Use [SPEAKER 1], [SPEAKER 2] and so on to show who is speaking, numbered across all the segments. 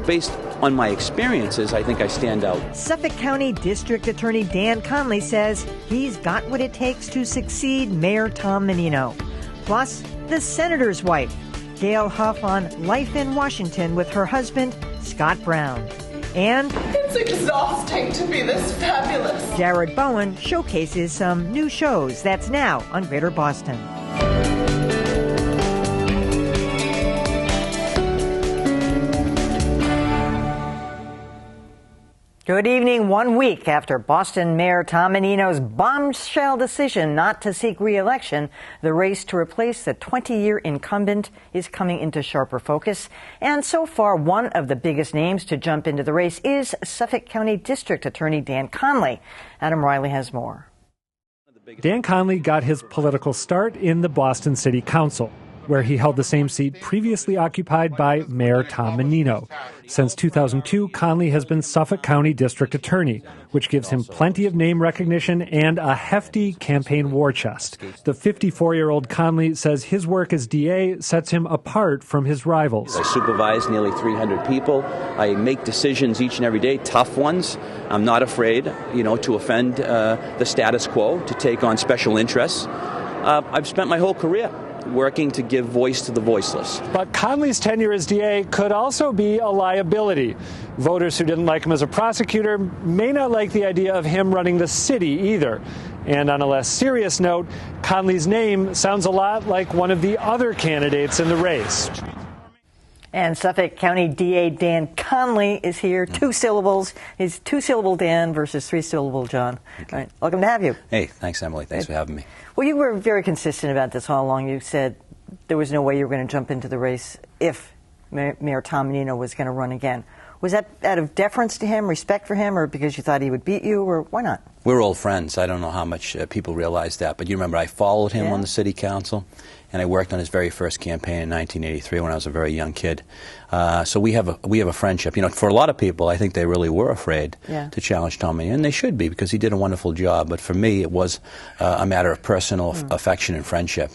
[SPEAKER 1] based on my experiences, I think I stand out.
[SPEAKER 2] Suffolk County District Attorney Dan Conley says he's got what it takes to succeed Mayor Tom Menino. Plus, the senator's wife, Gail Huff, on life in Washington with her husband, Scott Brown. And
[SPEAKER 3] it's exhausting to be this fabulous.
[SPEAKER 2] Jared Bowen showcases some new shows. That's now on Greater Boston. Good evening. 1 week after Boston Mayor Tom Menino's bombshell decision not to seek re-election, the race to replace the 20-year incumbent is coming into sharper focus. And so far, one of the biggest names to jump into the race is Suffolk County District Attorney Dan Conley. Adam Riley has more.
[SPEAKER 4] Dan Conley got his political start in the Boston City Council, where he held the same seat previously occupied by Mayor Tom Menino. Since 2002, Conley has been Suffolk County District Attorney, which gives him plenty of name recognition and a hefty campaign war chest. The 54-year-old Conley says his work as DA sets him apart from his rivals.
[SPEAKER 1] I supervise nearly 300 people. I make decisions each and every day, tough ones. I'm not afraid, to offend the status quo, to take on special interests. I've spent my whole career working to give voice to the voiceless.
[SPEAKER 4] But Conley's tenure as DA could also be a liability. Voters who didn't like him as a prosecutor may not like the idea of him running the city either. And on a less serious note, Conley's name sounds a lot like one of the other candidates in the race.
[SPEAKER 2] And Suffolk County DA Dan Conley is here. 2 syllables. He's 2-syllable Dan versus 3-syllable John.
[SPEAKER 1] Okay.
[SPEAKER 2] All right. Welcome to have you.
[SPEAKER 1] Hey, thanks, Emily. Thanks for having me.
[SPEAKER 2] Well, you were very consistent about this all along. You said there was no way you were going to jump into the race if Mayor Tom Menino was going to run again. Was that out of deference to him, respect for him, or because you thought he would beat you, or why not?
[SPEAKER 1] We're old friends. I don't know how much people realize that, but you remember I followed him on the city council, and I worked on his very first campaign in 1983 when I was a very young kid. So we have a friendship. For a lot of people, I think they really were afraid to challenge Tom Menino, and they should be because he did a wonderful job. But for me, it was a matter of personal affection and friendship.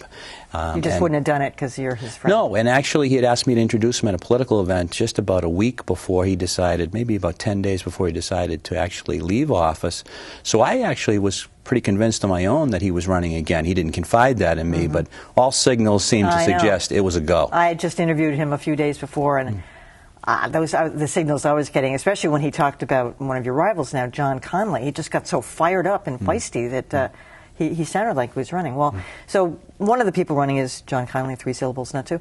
[SPEAKER 2] You just wouldn't have done it because you're his friend.
[SPEAKER 1] No, and actually he had asked me to introduce him at a political event just about a week before he decided, maybe about 10 days before he decided to actually leave office. So I actually was pretty convinced on my own that he was running again. He didn't confide that in me, but all signals seemed to suggest it was a go.
[SPEAKER 2] I had just interviewed him a few days before, and those are the signals I was getting, especially when he talked about one of your rivals now, John Conley. He just got so fired up and feisty that he sounded like he was running. Well, so one of the people running is John Conley, 3 syllables, not 2.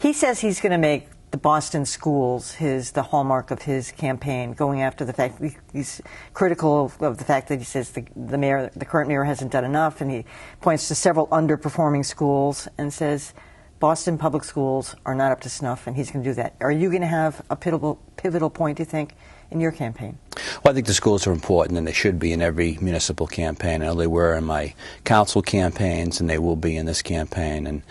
[SPEAKER 2] He says he's going to make the Boston schools the hallmark of his campaign, going after the fact he's critical of the fact that he says the current mayor hasn't done enough, and he points to several underperforming schools and says Boston public schools are not up to snuff, and he's going to do that. Are you going to have a pivotal point, do you think, in your campaign?
[SPEAKER 1] Well, I think the schools are important, and they should be in every municipal campaign. I know they were in my council campaigns, and they will be in this campaign. And,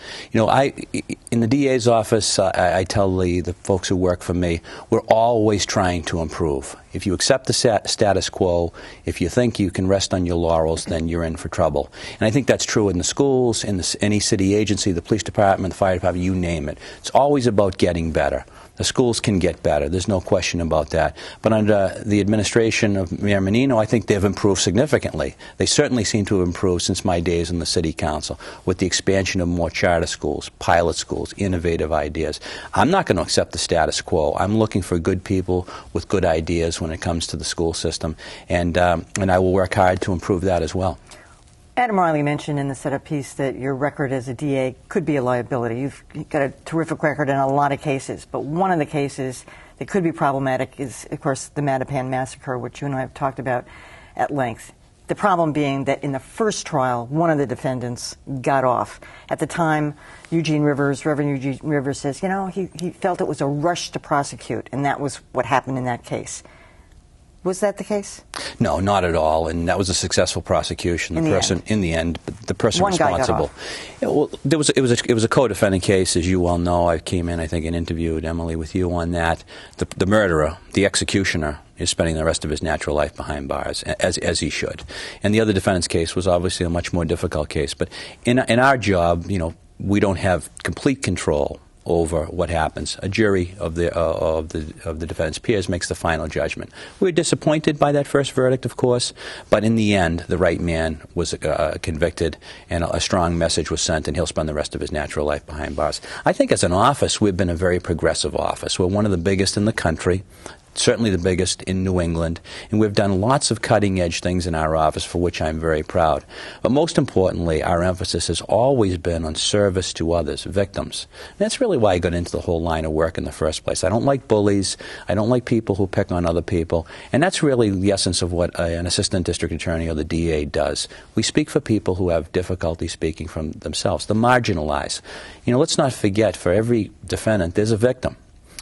[SPEAKER 1] in the DA's office, I tell the folks who work for me, we're always trying to improve. If you accept the status quo, if you think you can rest on your laurels, then you're in for trouble. And I think that's true in the schools, in any city agency, the police department, the fire department, you name it. It's always about getting better. The schools can get better. There's no question about that. But under the administration of Mayor Menino, I think they've improved significantly. They certainly seem to have improved since my days in the city council, with the expansion of more charter schools, pilot schools, innovative ideas. I'm not going to accept the status quo. I'm looking for good people with good ideas when it comes to the school system, and I will work hard to improve that as well.
[SPEAKER 2] Adam Riley mentioned in the setup piece that your record as a DA could be a liability. You've got a terrific record in a lot of cases, but one of the cases that could be problematic is, of course, the Mattapan massacre, which you and I have talked about at length. The problem being that in the first trial, one of the defendants got off. At the time, Reverend Eugene Rivers says, he felt it was a rush to prosecute, and that was what happened in that case. Was that the case?
[SPEAKER 1] No, not at all. And that was a successful prosecution. The person
[SPEAKER 2] One guy got
[SPEAKER 1] responsible.
[SPEAKER 2] off.
[SPEAKER 1] Well, it was a co-defendant case, as you well know. I came in, I think, and interviewed Emily with you on that. The murderer, the executioner, is spending the rest of his natural life behind bars, as he should. And the other defendant's case was obviously a much more difficult case. But in our job, we don't have complete control over what happens. A jury of the defendant's peers makes the final judgment. We were disappointed by that first verdict, of course, but in the end, the right man was convicted, and a strong message was sent, and he'll spend the rest of his natural life behind bars. I think as an office, we've been a very progressive office. We're one of the biggest in the country, certainly the biggest in New England, and we've done lots of cutting-edge things in our office for which I'm very proud. But most importantly, our emphasis has always been on service to others, victims. And that's really why I got into the whole line of work in the first place. I don't like bullies. I don't like people who pick on other people. And that's really the essence of what an assistant district attorney or the DA does. We speak for people who have difficulty speaking for themselves, the marginalized. You know, let's not forget, for every defendant, there's a victim.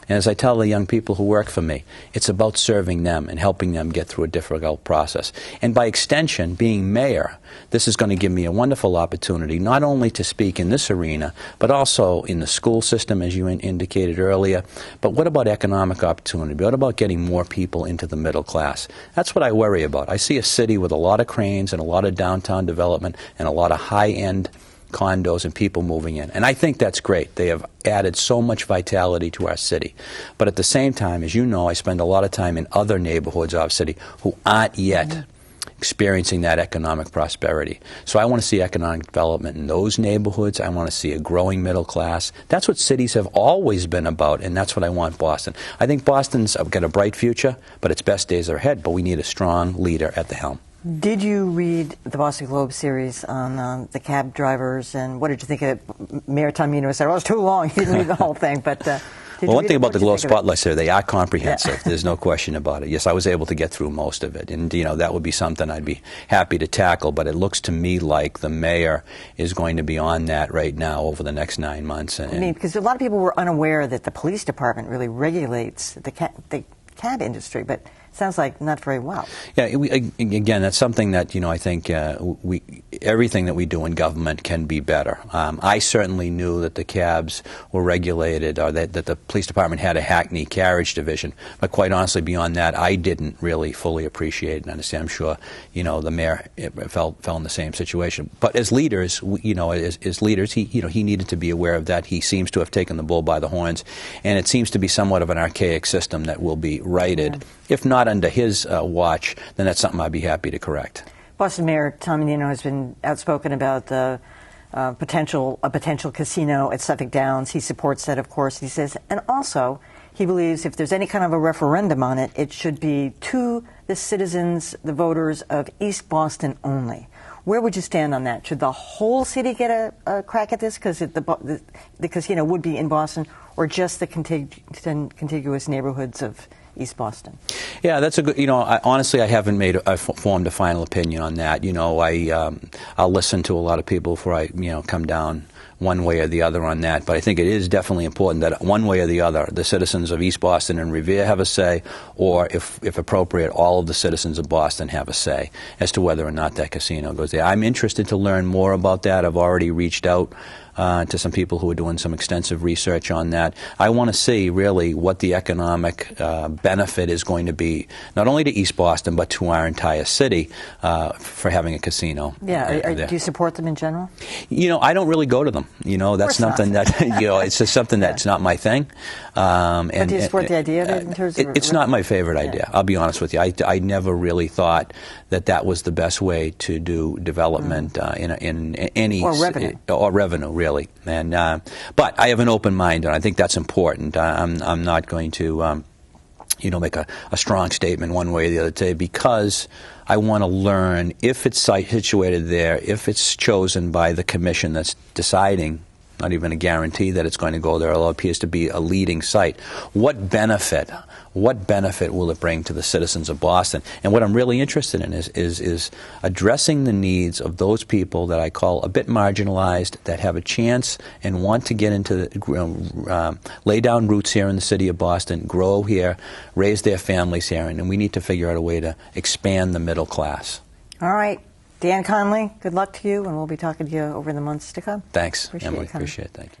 [SPEAKER 1] And as I tell the young people who work for me, it's about serving them and helping them get through a difficult process. And by extension, being mayor, this is going to give me a wonderful opportunity not only to speak in this arena, but also in the school system, as you indicated earlier. But what about economic opportunity? What about getting more people into the middle class? That's what I worry about. I see a city with a lot of cranes and a lot of downtown development and a lot of high-end condos and people moving in. And I think that's great. They have added so much vitality to our city. But at the same time, as you know, I spend a lot of time in other neighborhoods of our city who aren't yet experiencing that economic prosperity. So I want to see economic development in those neighborhoods. I want to see a growing middle class. That's what cities have always been about, and that's what I want Boston. I think Boston's got a bright future, but its best days are ahead, but we need a strong leader at the helm.
[SPEAKER 2] Did you read the Boston Globe series on the cab drivers, and what did you think of it? Mayor Tomino said, well, it's too long. He didn't read the whole thing, but
[SPEAKER 1] well, one thing about the Globe Spotlights there, they are comprehensive. Yeah. There's no question about it. Yes, I was able to get through most of it, and that would be something I'd be happy to tackle, but it looks to me like the mayor is going to be on that right now over the next 9 months.
[SPEAKER 2] I mean, because a lot of people were unaware that the police department really regulates the cab industry, but sounds like not very well.
[SPEAKER 1] Yeah, again, that's something that, I think everything that we do in government can be better. I certainly knew that the cabs were regulated, or that the police department had a Hackney carriage division, but quite honestly, beyond that, I didn't really fully appreciate and understand. I'm sure, the mayor fell in the same situation. But as leaders, as leaders, he needed to be aware of that. He seems to have taken the bull by the horns, and it seems to be somewhat of an archaic system that will be righted. Yeah. If not under his watch, then that's something I'd be happy to correct.
[SPEAKER 2] Boston Mayor Tom Menino has been outspoken about a potential casino at Suffolk Downs. He supports that, of course. He says, and also he believes if there's any kind of a referendum on it, it should be to the citizens, the voters of East Boston only. Where would you stand on that? Should the whole city get a crack at this because the casino would be in Boston, or just the contiguous neighborhoods of East Boston?
[SPEAKER 1] Yeah, that's a good. Honestly, I haven't formed a final opinion on that. I'll listen to a lot of people before I come down one way or the other on that. But I think it is definitely important that one way or the other, the citizens of East Boston and Revere have a say, or if appropriate, all of the citizens of Boston have a say as to whether or not that casino goes there. I'm interested to learn more about that. I've already reached out to some people who are doing some extensive research on that. I want to see really what the economic benefit is going to be, not only to East Boston, but to our entire city for having a casino.
[SPEAKER 2] Yeah, do you support them in general?
[SPEAKER 1] I don't really go to them. That's something that, it's just something that's not my thing.
[SPEAKER 2] But do you support the idea of it in terms of...
[SPEAKER 1] It's not my favorite idea, I'll be honest with you. I never really thought that was the best way to do development in any... Or revenue, really. And but I have an open mind, and I think that's important. I'm not going to make a strong statement one way or the other today, because I want to learn if it's situated there, if it's chosen by the commission that's deciding, not even a guarantee that it's going to go there, although it appears to be a leading site. What benefit will it bring to the citizens of Boston? And what I'm really interested in is addressing the needs of those people that I call a bit marginalized, that have a chance and want to get into lay down roots here in the city of Boston, grow here, raise their families here, and we need to figure out a way to expand the middle class.
[SPEAKER 2] All right. Dan Conley, good luck to you, and we'll be talking to you over the months to come.
[SPEAKER 1] Thanks, Emily. Appreciate it. Thank you.